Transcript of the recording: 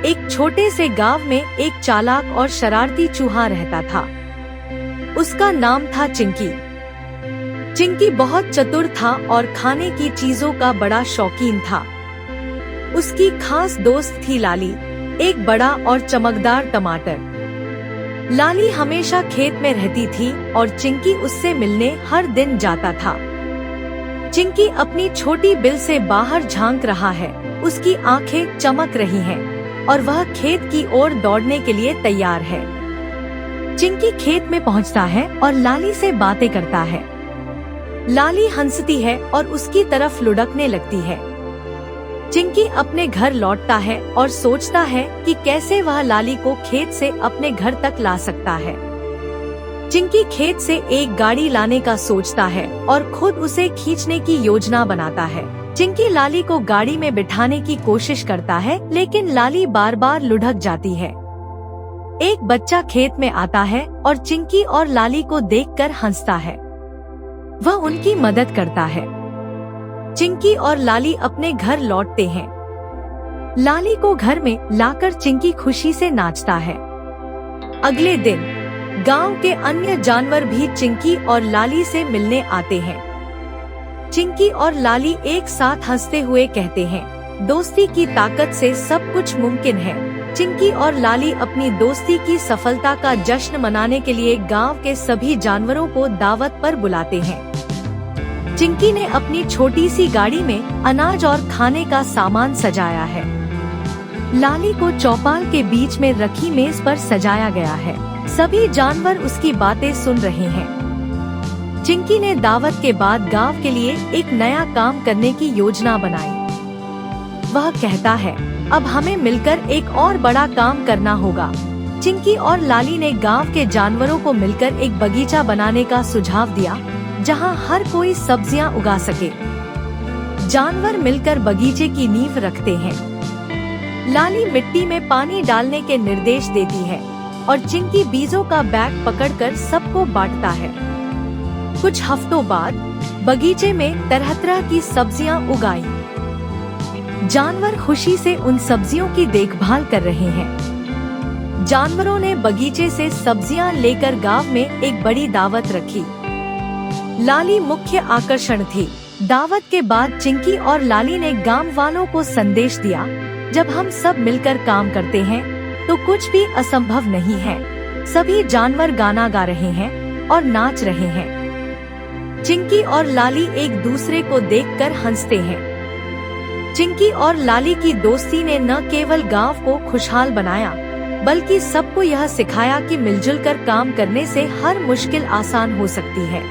एक छोटे से गांव में एक चालाक और शरारती चूहा रहता था। उसका नाम था चिंकी। चिंकी बहुत चतुर था और खाने की चीजों का बड़ा शौकीन था। उसकी खास दोस्त थी लाली, एक बड़ा और चमकदार टमाटर। लाली हमेशा खेत में रहती थी और चिंकी उससे मिलने हर दिन जाता था। चिंकी अपनी छोटी बिल से बाहर झांक रहा है, उसकी आंखें चमक रही हैं और वह खेत की ओर दौड़ने के लिए तैयार है। चिंकी खेत में पहुंचता है और लाली से बातें करता है। लाली हंसती है और उसकी तरफ लुढ़कने लगती है। चिंकी अपने घर लौटता है और सोचता है कि कैसे वह लाली को खेत से अपने घर तक ला सकता है। चिंकी खेत से एक गाड़ी लाने का सोचता है और खुद उसे खींचने की योजना बनाता है। चिंकी लाली को गाड़ी में बिठाने की कोशिश करता है, लेकिन लाली बार बार लुढ़क जाती है। एक बच्चा खेत में आता है और चिंकी और लाली को देखकर हंसता है। वह उनकी मदद करता है। चिंकी और लाली अपने घर लौटते हैं। लाली को घर में लाकर चिंकी खुशी से नाचता है। अगले दिन गांव के अन्य जानवर भी चिंकी और लाली से मिलने आते हैं। चिंकी और लाली एक साथ हंसते हुए कहते हैं, दोस्ती की ताकत से सब कुछ मुमकिन है। चिंकी और लाली अपनी दोस्ती की सफलता का जश्न मनाने के लिए गांव के सभी जानवरों को दावत पर बुलाते हैं। चिंकी ने अपनी छोटी सी गाड़ी में अनाज और खाने का सामान सजाया है। लाली को चौपाल के बीच में रखी मेज पर सजाया गया है। सभी जानवर उसकी बातें सुन रहे हैं। चिंकी ने दावत के बाद गांव के लिए एक नया काम करने की योजना बनाई। वह कहता है, अब हमें मिलकर एक और बड़ा काम करना होगा। चिंकी और लाली ने गांव के जानवरों को मिलकर एक बगीचा बनाने का सुझाव दिया, जहां हर कोई सब्जियां उगा सके। जानवर मिलकर बगीचे की नींव रखते हैं। लाली मिट्टी में पानी डालने के निर्देश देती है और चिंकी बीजों का बैग पकड़कर सबको बांटता है। कुछ हफ्तों बाद बगीचे में तरह तरह की सब्जियां उगाई। जानवर खुशी से उन सब्जियों की देखभाल कर रहे हैं। जानवरों ने बगीचे से सब्जियां लेकर गांव में एक बड़ी दावत रखी। लाली मुख्य आकर्षण थी। दावत के बाद चिंकी और लाली ने गांव वालों को संदेश दिया, जब हम सब मिलकर काम करते हैं तो कुछ भी असंभव नहीं है। सभी जानवर गाना गा रहे हैं और नाच रहे हैं। चिंकी और लाली एक दूसरे को देखकर हंसते हैं। चिंकी और लाली की दोस्ती ने न केवल गांव को खुशहाल बनाया, बल्कि सबको यह सिखाया कि मिलजुल कर काम करने से हर मुश्किल आसान हो सकती है।